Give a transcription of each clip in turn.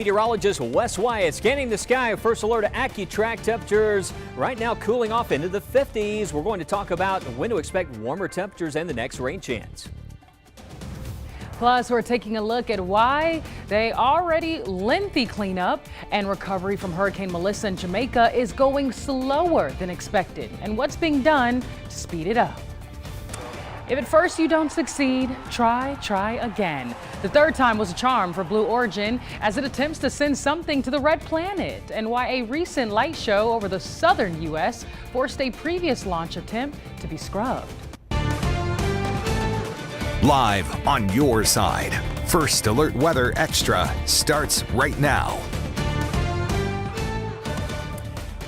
Meteorologist Wes Wyatt scanning the sky. First alert of AccuTrack. Temperatures right now cooling off into the 50s. We're going to talk about when to expect warmer temperatures and the next rain chance. Plus, we're taking a look at why the already lengthy cleanup and recovery from Hurricane Melissa in Jamaica is going slower than expected and what's being done to speed it up. If at first you don't succeed, try again. The third time was a charm for Blue Origin as it attempts to send something to the red planet, and why a recent light show over the southern U.S. forced a previous launch attempt to be scrubbed. Live on your side. First Alert Weather Extra starts right now.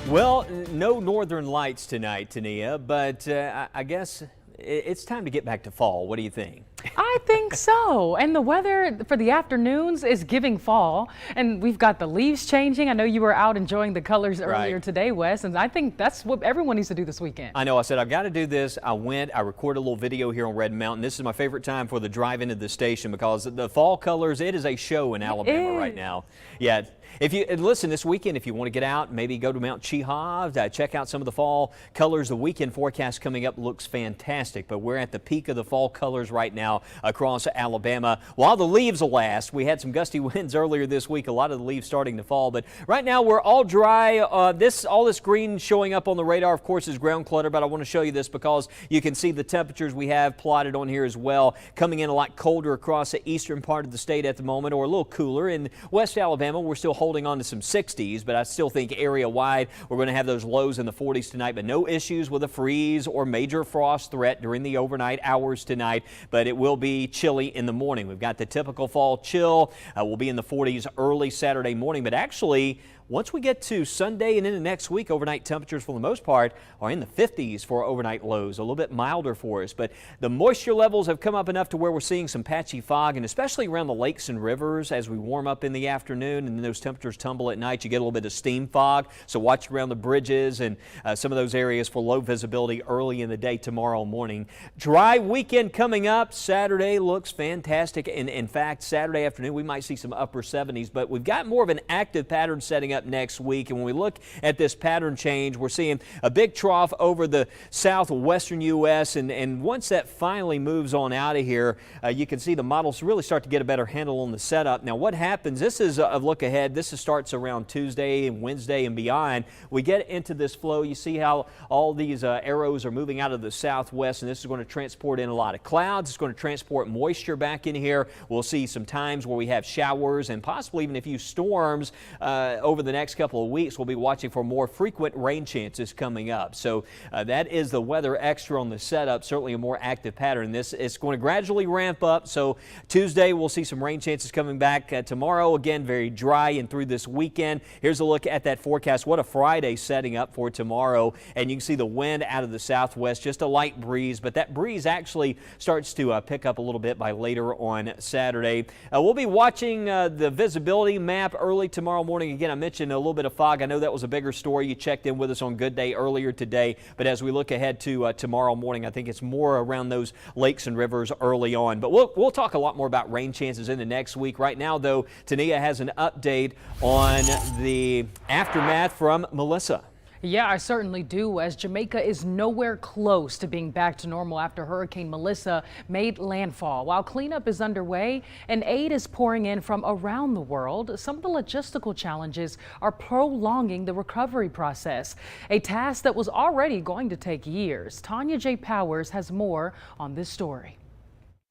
Well, no northern lights tonight, Tania, but I guess it's time to get back to fall. What do you think? I think so. And the weather for the afternoons is giving fall. And we've got the leaves changing. I know you were out enjoying the colors earlier today, Wes. And I think that's what everyone needs to do this weekend. I know. I said, I've got to do this. I recorded a little video here on Red Mountain. This is my favorite time for the drive into the station because the fall colors, it is a show in Alabama right now. Yeah. Listen, this weekend, if you want to get out, maybe go to Mount Cheaha, check out some of the fall colors. The weekend forecast coming up looks fantastic, but we're at the peak of the fall colors right now across Alabama. While the leaves will last, we had some gusty winds earlier this week, a lot of the leaves starting to fall, but right now we're all dry. All this green showing up on the radar, of course, is ground clutter, but I want to show you this because you can see the temperatures we have plotted on here as well, coming in a lot colder across the eastern part of the state at the moment, or a little cooler. In West Alabama, we're still holding on to some 60s, but I still think area-wide we're going to have those lows in the 40s tonight, but no issues with a freeze or major frost threat during the overnight hours tonight, but it will be chilly in the morning. We've got the typical fall chill. We'll be in the 40s early Saturday morning, but actually once we get to Sunday and into next week, overnight temperatures for the most part are in the 50s for overnight lows, a little bit milder for us. But the moisture levels have come up enough to where we're seeing some patchy fog, and especially around the lakes and rivers as we warm up in the afternoon and then those temperatures tumble at night, you get a little bit of steam fog. So watch around the bridges and some of those areas for low visibility early in the day tomorrow morning. Dry weekend coming up. Saturday looks fantastic. And in fact, Saturday afternoon, we might see some upper 70s, but we've got more of an active pattern setting up next week. And when we look at this pattern change, we're seeing a big trough over the southwestern U.S. And once that finally moves on out of here, you can see the models really start to get a better handle on the setup. Now, what happens? This is a look ahead. This starts around Tuesday and Wednesday and beyond. We get into this flow. You see how all these arrows are moving out of the southwest, and this is going to transport in a lot of clouds. It's going to transport moisture back in here. We'll see some times where we have showers and possibly even a few storms over the next couple of weeks. We'll be watching for more frequent rain chances coming up. So that is the weather extra on the setup. Certainly a more active pattern. This is going to gradually ramp up. So Tuesday we'll see some rain chances coming back. Tomorrow again very dry and through this weekend. Here's a look at that forecast. What a Friday setting up for tomorrow. And you can see the wind out of the southwest, just a light breeze, but that breeze actually starts to pick up a little bit by later on Saturday. We'll be watching the visibility map early tomorrow morning. Again, I mentioned a little bit of fog. I know that was a bigger story. You checked in with us on Good Day earlier today, but as we look ahead to tomorrow morning, I think it's more around those lakes and rivers early on. But we'll talk a lot more about rain chances in the next week. Right now, though, Tania has an update on the aftermath from Melissa. Yeah, I certainly do, as Jamaica is nowhere close to being back to normal after Hurricane Melissa made landfall. While cleanup is underway and aid is pouring in from around the world, some of the logistical challenges are prolonging the recovery process, a task that was already going to take years. Tanya J. Powers has more on this story.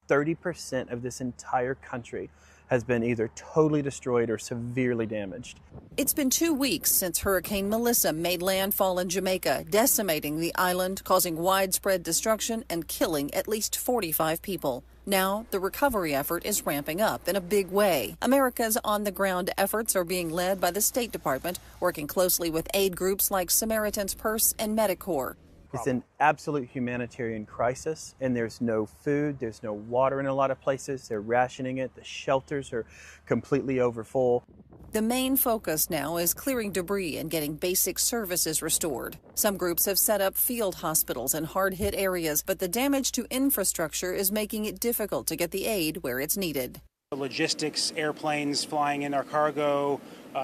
30% of this entire country has been either totally destroyed or severely damaged. It's been 2 weeks since Hurricane Melissa made landfall in Jamaica, decimating the island, causing widespread destruction and killing at least 45 people. Now, the recovery effort is ramping up in a big way. America's on-the-ground efforts are being led by the State Department, working closely with aid groups like Samaritan's Purse and Medicorps. It's an absolute humanitarian crisis, and there's no food, there's no water in a lot of places. They're rationing it. The shelters are completely overfull. The main focus now is clearing debris and getting basic services restored. Some groups have set up field hospitals in hard-hit areas, but the damage to infrastructure is making it difficult to get the aid where it's needed. Logistics, airplanes flying in our cargo,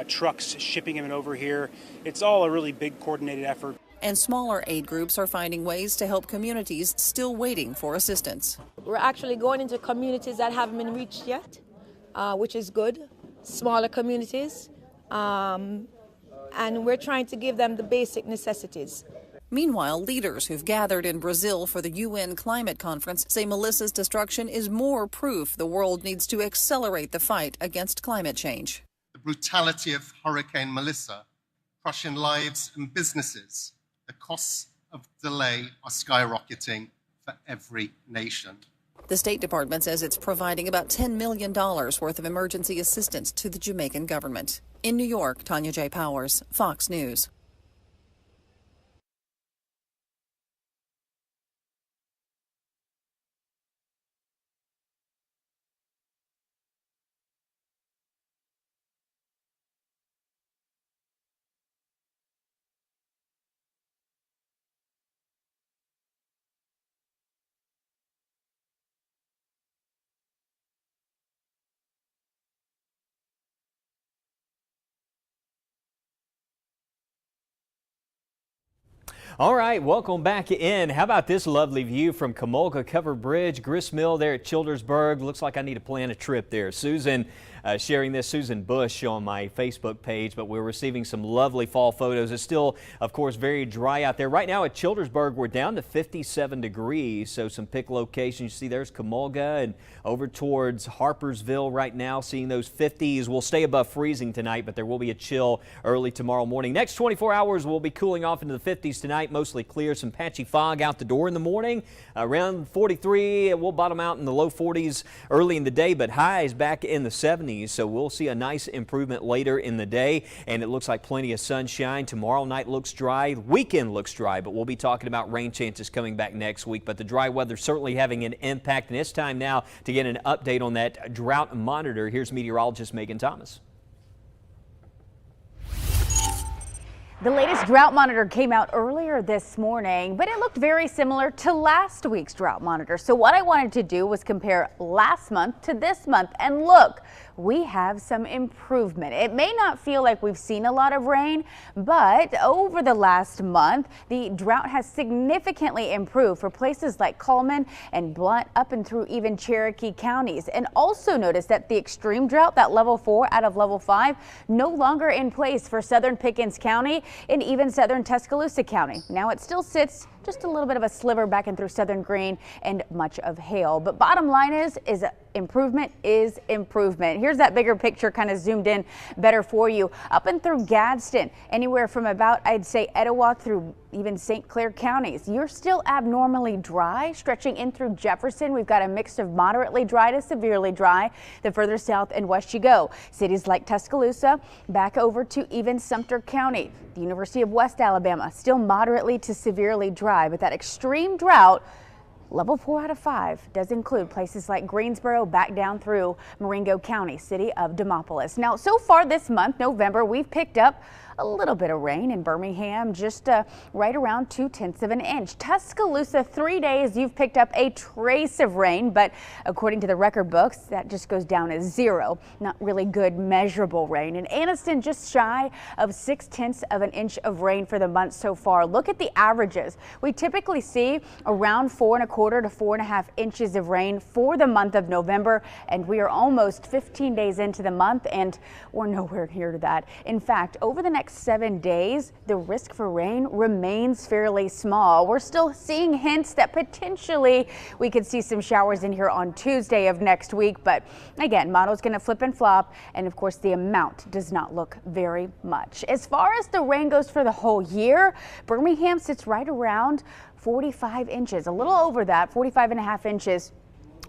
trucks shipping them over here. It's all a really big coordinated effort. And smaller aid groups are finding ways to help communities still waiting for assistance. We're actually going into communities that haven't been reached yet, which is good, smaller communities, and we're trying to give them the basic necessities. Meanwhile, leaders who've gathered in Brazil for the UN climate conference say Melissa's destruction is more proof the world needs to accelerate the fight against climate change. The brutality of Hurricane Melissa, crushing lives and businesses. The costs of delay are skyrocketing for every nation. The State Department says it's providing about $10 million worth of emergency assistance to the Jamaican government. In New York, Tanya J. Powers, Fox News. All right, welcome back in. How about this lovely view from Comolca Covered Bridge, grist mill there at Childersburg. Looks like I need to plan a trip there. Susan sharing this, Susan Bush, on my Facebook page, but we're receiving some lovely fall photos. It's still, of course, very dry out there. Right now at Childersburg, we're down to 57 degrees, so some pick locations. You see there's Comolca and over towards Harpersville right now, seeing those 50s. We'll stay above freezing tonight, but there will be a chill early tomorrow morning. Next 24 hours, we'll be cooling off into the 50s tonight, mostly clear. Some patchy fog out the door in the morning. Around 43, we'll bottom out in the low 40s early in the day, but highs back in the 70s. So we'll see a nice improvement later in the day, and it looks like plenty of sunshine. Tomorrow night looks dry. Weekend looks dry, but we'll be talking about rain chances coming back next week. But the dry weather certainly having an impact, and it's time now to get an update on that drought monitor. Here's meteorologist Megan Thomas. The latest drought monitor came out earlier this morning, but it looked very similar to last week's drought monitor. So what I wanted to do was compare last month to this month, and look, we have some improvement. It may not feel like we've seen a lot of rain, but over the last month, the drought has significantly improved for places like Cullman and Blount up and through even Cherokee counties. And also notice that the extreme drought, that level 4 out of level 5, no longer in place for southern Pickens County and even southern Tuscaloosa County. Now it still sits just a little bit of a sliver back and through southern Greene and much of Hale. But bottom line is improvement is improvement. Here's that bigger picture kind of zoomed in better for you. Up and through Gadsden, anywhere from about, I'd say, Etowah through even St. Clair counties. You're still abnormally dry. Stretching in through Jefferson, we've got a mix of moderately dry to severely dry. The further south and west you go, cities like Tuscaloosa, back over to even Sumter County. The University of West Alabama, still moderately to severely dry, but that extreme drought, level 4 out of 5, does include places like Greensboro back down through Marengo County, city of Demopolis. Now, so far this month, November, we've picked up a little bit of rain in Birmingham, just right around 0.2 of an inch. Tuscaloosa, 3 days, you've picked up a trace of rain, but according to the record books, that just goes down as 0. Not really good measurable rain. And Anniston, just shy of 0.6 of an inch of rain for the month so far. Look at the averages. We typically see around 4¼ to 4½ inches of rain for the month of November, and we are almost 15 days into the month, and we're nowhere near that. In fact, over the next 7 days, the risk for rain remains fairly small. We're still seeing hints that potentially we could see some showers in here on Tuesday of next week, but again, model's going to flip and flop, and of course the amount does not look very much. As far as the rain goes for the whole year, Birmingham sits right around 45 inches, a little over that, 45.5 inches.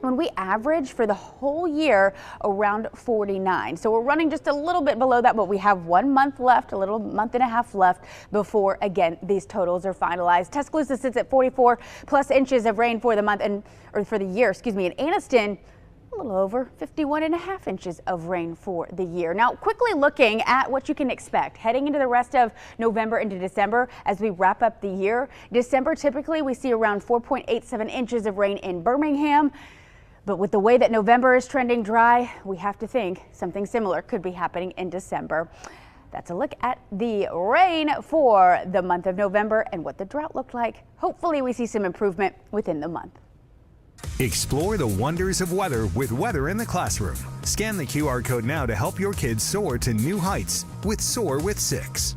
When we average for the whole year around 49. So we're running just a little bit below that, but we have 1 month left, a little month and a half left before, again, these totals are finalized. Tuscaloosa sits at 44 plus inches of rain for the month, or for the year, excuse me. And Anniston, a little over 51.5 inches of rain for the year. Now, quickly looking at what you can expect heading into the rest of November into December as we wrap up the year. December, typically we see around 4.87 inches of rain in Birmingham. But with the way that November is trending dry, we have to think something similar could be happening in December. That's a look at the rain for the month of November and what the drought looked like. Hopefully we see some improvement within the month. Explore the wonders of weather with Weather in the Classroom. Scan the QR code now to help your kids soar to new heights with Soar with 6.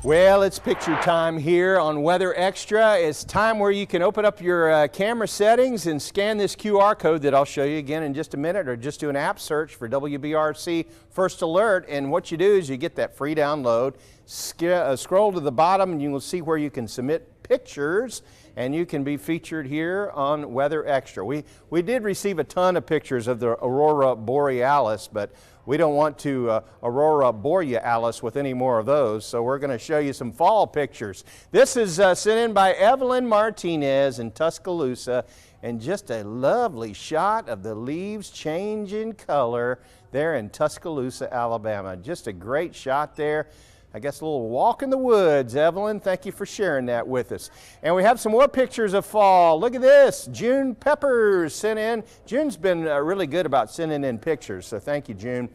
Well, it's picture time here on Weather Extra. It's time where you can open up your camera settings and scan this QR code that I'll show you again in just a minute, or just do an app search for WBRC First Alert. And what you do is you get that free download, scroll to the bottom, and you will see where you can submit pictures, and you can be featured here on Weather Extra. We did receive a ton of pictures of the Aurora Borealis, but we don't want to Aurora Borealis with any more of those, so we're going to show you some fall pictures. This is sent in by Evelyn Martinez in Tuscaloosa, and just a lovely shot of the leaves changing color there in Tuscaloosa, Alabama. Just a great shot there. I guess a little walk in the woods, Evelyn. Thank you for sharing that with us. And we have some more pictures of fall. Look at this. June Peppers sent in. June's been really good about sending in pictures, so thank you, June.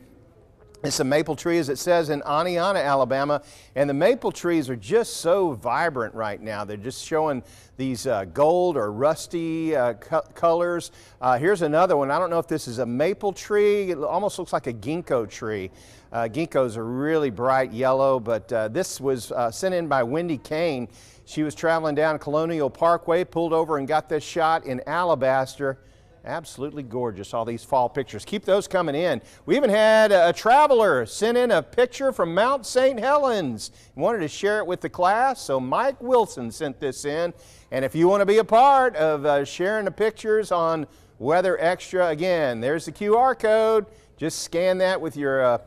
It's a maple tree, as it says, in Aniana, Alabama, and the maple trees are just so vibrant right now. They're just showing these gold or rusty colors. Here's another one. I don't know if this is a maple tree. It almost looks like a ginkgo tree. Ginkgos are really bright yellow, but this was sent in by Wendy Kane. She was traveling down Colonial Parkway, pulled over and got this shot in Alabaster. Absolutely gorgeous, all these fall pictures. Keep those coming in. We even had a traveler send in a picture from Mount St. Helens. He wanted to share it with the class, so Mike Wilson sent this in. And if you want to be a part of sharing the pictures on Weather Extra, again, there's the QR code. Just scan that with your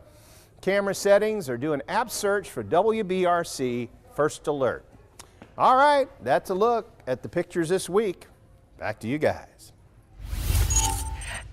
camera settings or do an app search for WBRC First Alert. All right, that's a look at the pictures this week. Back to you guys.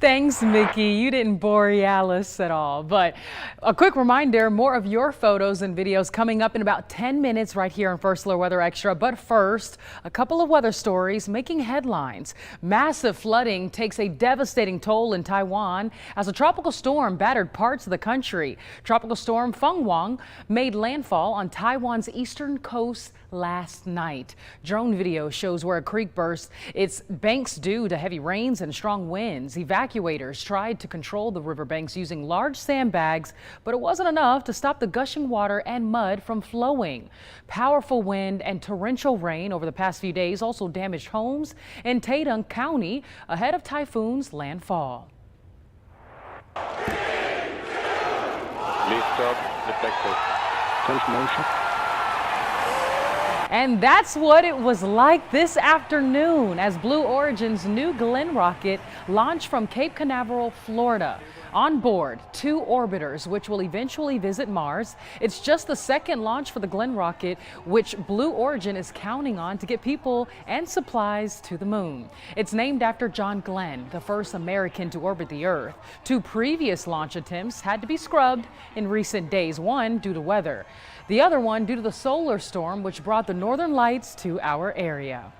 Thanks, Mickey. You didn't Borealis at all. But a quick reminder, more of your photos and videos coming up in about 10 minutes right here on First Alert Weather Extra. But first, a couple of weather stories making headlines. Massive flooding takes a devastating toll in Taiwan as a tropical storm battered parts of the country. Tropical storm Feng Wang made landfall on Taiwan's eastern coast last night. Drone video shows where a creek burst its banks due to heavy rains and strong winds. Evacuators tried to control the riverbanks using large sandbags, but it wasn't enough to stop the gushing water and mud from flowing. Powerful wind and torrential rain over the past few days also damaged homes in Taedong County ahead of typhoon's landfall. Lift up, detected. Transmotion. And that's what it was like this afternoon as Blue Origin's New Glenn rocket launched from Cape Canaveral, Florida. On board, 2 orbiters, which will eventually visit Mars. It's just the second launch for the Glenn rocket, which Blue Origin is counting on to get people and supplies to the moon. It's named after John Glenn, the first American to orbit the Earth. 2 previous launch attempts had to be scrubbed in recent days, one due to weather, the other one due to the solar storm, which brought the northern lights to our area.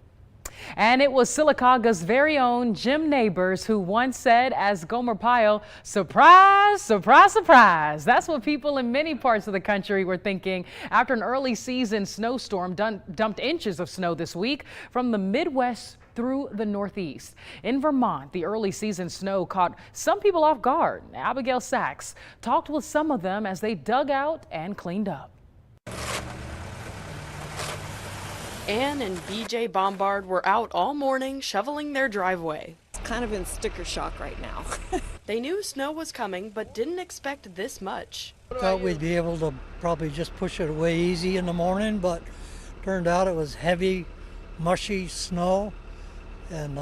And it was Sylacauga's very own Jim Neighbors who once said, as Gomer Pyle, surprise, surprise, surprise. That's what people in many parts of the country were thinking after an early season snowstorm dumped inches of snow this week from the Midwest through the Northeast. In Vermont, the early season snow caught some people off guard. Abigail Sachs talked with some of them as they dug out and cleaned up. Ann and BJ Bombard were out all morning shoveling their driveway. It's kind of in sticker shock right now. They knew snow was coming, but didn't expect this much. Thought we'd be able to probably just push it away easy in the morning, but turned out it was heavy, mushy snow and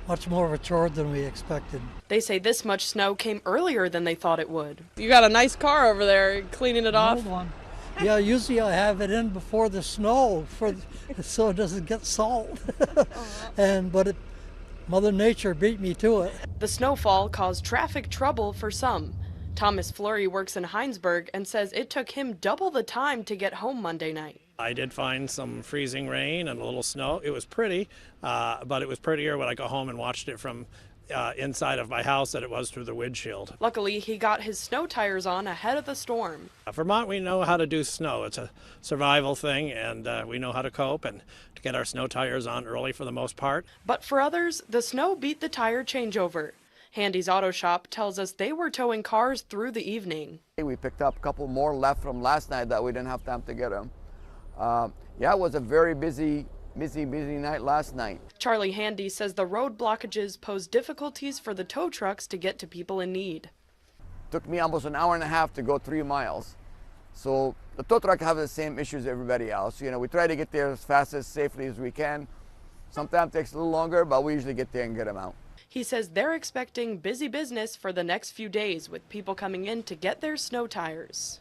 much more of a chore than we expected. They say this much snow came earlier than they thought it would. You got a nice car over there cleaning it off? One. Yeah, usually I have it in before the snow so it doesn't get salt. But Mother Nature beat me to it. The snowfall caused traffic trouble for some. Thomas Fleury works in Heinsberg and says it took him double the time to get home Monday night. I did find some freezing rain and a little snow. It was pretty, but it was prettier when I got home and watched it from inside of my house than it was through the windshield. Luckily, he got his snow tires on ahead of the storm. Vermont, we know how to do snow. It's a survival thing, and we know how to cope and to get our snow tires on early for the most part. But for others, the snow beat the tire changeover. Handy's Auto Shop tells us they were towing cars through the evening. We picked up a couple more left from last night that we didn't have time to get them. Yeah, it was a very busy night last night. Charlie Handy says the road blockages pose difficulties for the tow trucks to get to people in need. Took me almost an hour and a half to go 3 miles. So the tow truck have the same issues as everybody else. You know, we try to get there as fast as safely as we can. Sometimes it takes a little longer, but we usually get there and get them out. He says they're expecting busy business for the next few days with people coming in to get their snow tires.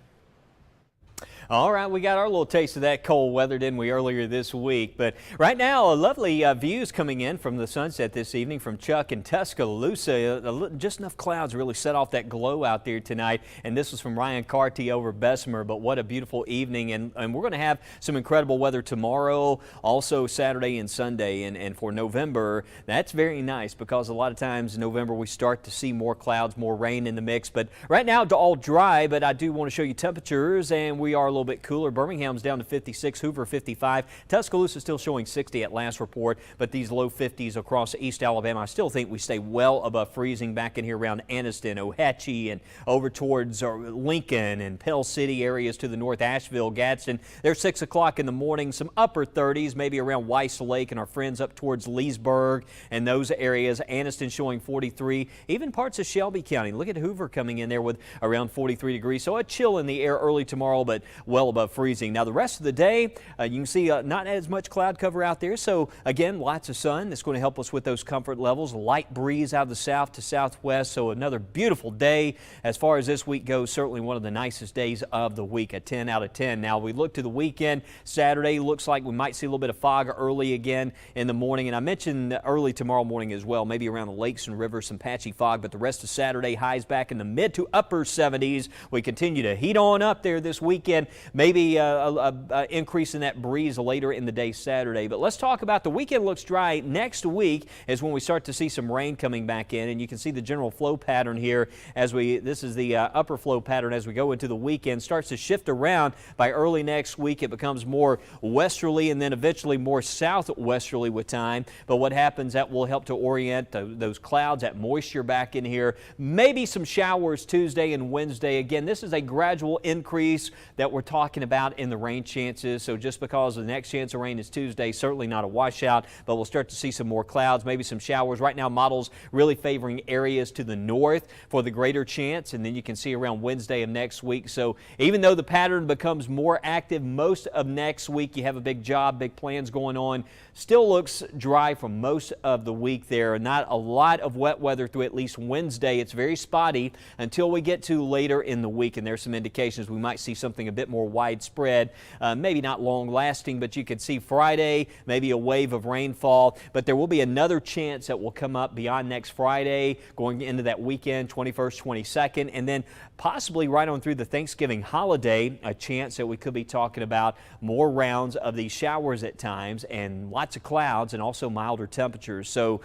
All right, we got our little taste of that cold weather, didn't we, earlier this week? But right now, lovely views coming in from the sunset this evening from Chuck in Tuscaloosa. Just enough clouds really set off that glow out there tonight. And this was from Ryan Carty over Bessemer. But what a beautiful evening. And we're going to have some incredible weather tomorrow, also Saturday and Sunday. And for November, that's very nice because a lot of times in November we start to see more clouds, more rain in the mix. But right now, it's all dry. But I do want to show you temperatures. And we we are a little bit cooler. Birmingham's down to 56, Hoover 55. Tuscaloosa still showing 60 at last report, but these low 50s across East Alabama. I still think we stay well above freezing back in here around Anniston, Ohatchee, and over towards Lincoln and Pell City areas to the north, Asheville, Gadsden. There's 6 o'clock in the morning, some upper 30s, maybe around Weiss Lake and our friends up towards Leesburg and those areas. Anniston showing 43, even parts of Shelby County. Look at Hoover coming in there with around 43 degrees. So a chill in the air early tomorrow, but well above freezing. Now the rest of the day, you can see not as much cloud cover out there. So again, lots of sun. That's going to help us with those comfort levels. Light breeze out of the south to southwest. So another beautiful day. As far as this week goes, certainly one of the nicest days of the week, a 10 out of 10. Now we look to the weekend. Saturday looks like we might see a little bit of fog early again in the morning. And I mentioned early tomorrow morning as well, maybe around the lakes and rivers, some patchy fog. But the rest of Saturday, highs back in the mid to upper 70s. We continue to heat on up there this weekend. Maybe a increase in that breeze later in the day Saturday. But let's talk about the weekend. Looks dry. Next week is when we start to see some rain coming back in, and you can see the general flow pattern here as this is the upper flow pattern as we go into the weekend. Starts to shift around by early next week. It becomes more westerly and then eventually more southwesterly with time. But what happens, that will help to orient those clouds, that moisture back in here. Maybe some showers Tuesday and Wednesday. Again, this is a gradual increase that we're talking about in the rain chances. So just because the next chance of rain is Tuesday, certainly not a washout, but we'll start to see some more clouds, maybe some showers. Right now, models really favoring areas to the north for the greater chance, and then you can see around Wednesday of next week. So even though the pattern becomes more active most of next week, you have a big job, big plans going on, still looks dry for most of the week there. Not a lot of wet weather through at least Wednesday. It's very spotty until we get to later in the week, and there's some indications we might see something a bit more widespread, maybe not long lasting, but you could see Friday, maybe a wave of rainfall, but there will be another chance that will come up beyond next Friday, going into that weekend, 21st, 22nd, and then possibly right on through the Thanksgiving holiday, a chance that we could be talking about more rounds of these showers at times and lots of clouds and also milder temperatures. So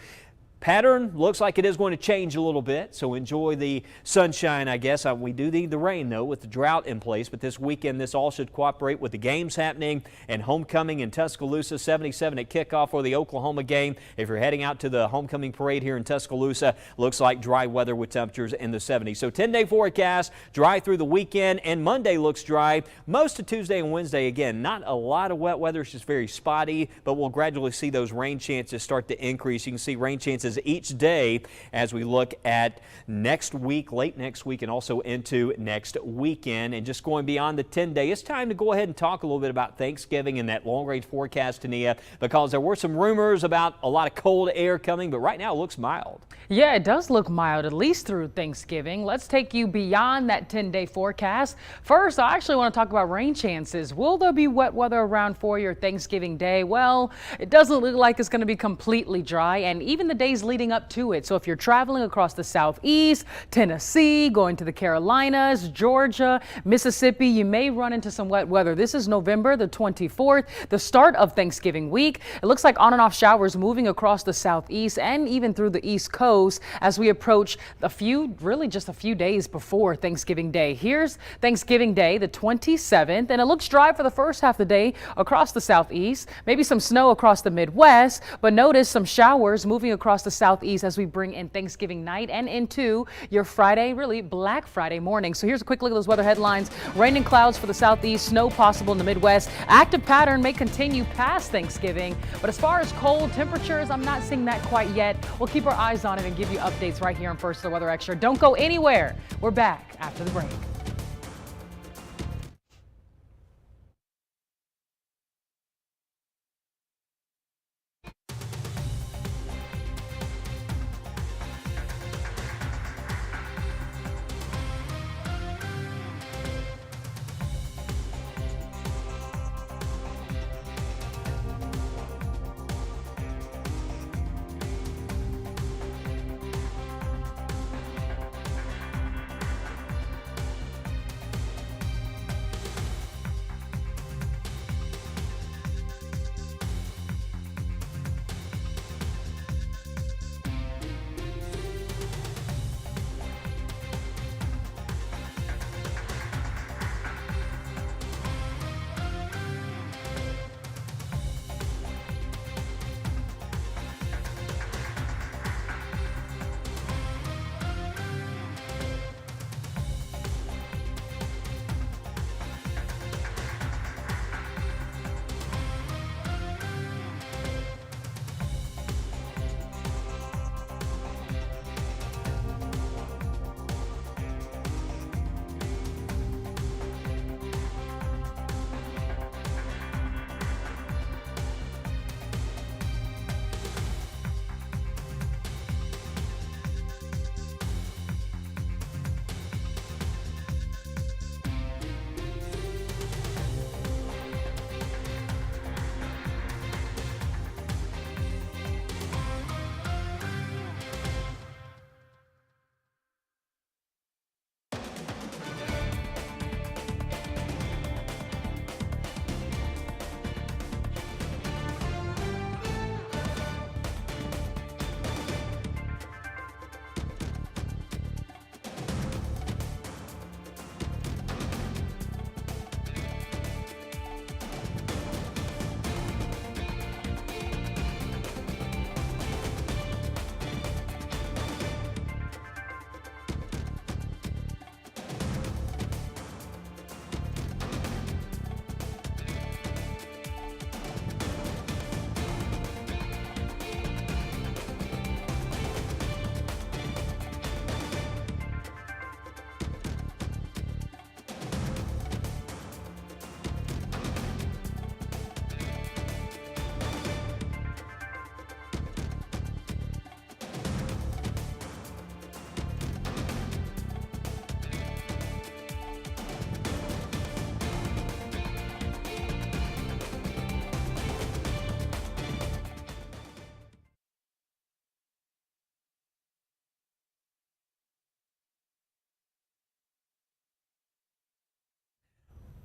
pattern looks like it is going to change a little bit, so enjoy the sunshine, I guess. We do need the rain, though, with the drought in place, but this weekend this all should cooperate with the games happening and homecoming in Tuscaloosa. 77 at kickoff for the Oklahoma game. If you're heading out to the homecoming parade here in Tuscaloosa, looks like dry weather with temperatures in the 70s. So 10-day forecast, dry through the weekend, and Monday looks dry. Most of Tuesday and Wednesday, again, not a lot of wet weather. It's just very spotty, but we'll gradually see those rain chances start to increase. You can see rain chances each day as we look at next week, late next week, and also into next weekend. And just going beyond the 10-day, it's time to go ahead and talk a little bit about Thanksgiving and that long-range forecast, Tania, because there were some rumors about a lot of cold air coming, but right now it looks mild. Yeah, it does look mild, at least through Thanksgiving. Let's take you beyond that 10-day forecast. First, I actually want to talk about rain chances. Will there be wet weather around for your Thanksgiving day? Well, it doesn't look like it's going to be completely dry, and even the days leading up to it. So if you're traveling across the southeast, Tennessee, going to the Carolinas, Georgia, Mississippi, you may run into some wet weather. This is November the 24th, the start of Thanksgiving week. It looks like on and off showers moving across the southeast and even through the East Coast as we approach just a few days before Thanksgiving Day. Here's Thanksgiving Day, the 27th, and it looks dry for the first half of the day across the southeast, maybe some snow across the Midwest, but notice some showers moving across the southeast as we bring in Thanksgiving night and into your Friday, really Black Friday morning. So here's a quick look at those weather headlines. Rain and clouds for the southeast, snow possible in the Midwest. Active pattern may continue past Thanksgiving, but as far as cold temperatures, I'm not seeing that quite yet. We'll keep our eyes on it and give you updates right here on First Alert Weather Extra. Don't go anywhere. We're back after the break.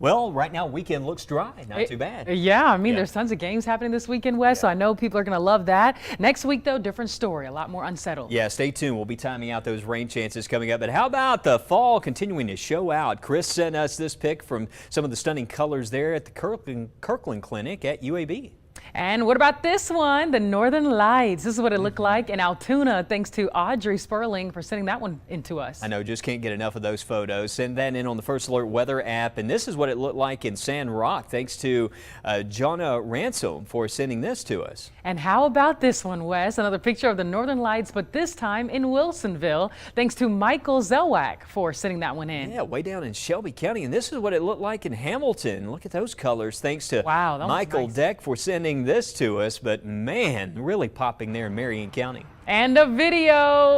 Well, right now, weekend looks dry. Not too bad. Yeah, I mean, there's tons of games happening this weekend, Wes, so I know people are going to love that. Next week, though, different story, a lot more unsettled. Yeah, stay tuned. We'll be timing out those rain chances coming up. But how about the fall continuing to show out? Chris sent us this pic from some of the stunning colors there at the Kirkland Clinic at UAB. And what about this one? The Northern Lights. This is what it looked like in Altoona, thanks to Audrey Sperling for sending that one into us. I know, just can't get enough of those photos. Send that in on the First Alert weather app. And this is what it looked like in San Rock, thanks to Jonna Ransom for sending this to us. And how about this one, Wes? Another picture of the Northern Lights, but this time in Wilsonville, thanks to Michael Zelwak for sending that one in. Yeah, way down in Shelby County. And this is what it looked like in Hamilton. Look at those colors. Thanks to Michael Deck for sending this to us. But man, really popping there in Marion County. And a video.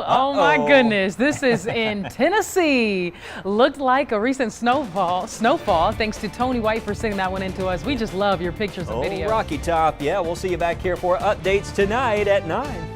Oh my goodness. This is in Tennessee. Looked like a recent snowfall thanks to Tony White for sending that one into us. We just love your pictures and videos. Rocky Top. Yeah, we'll see you back here for updates tonight at 9.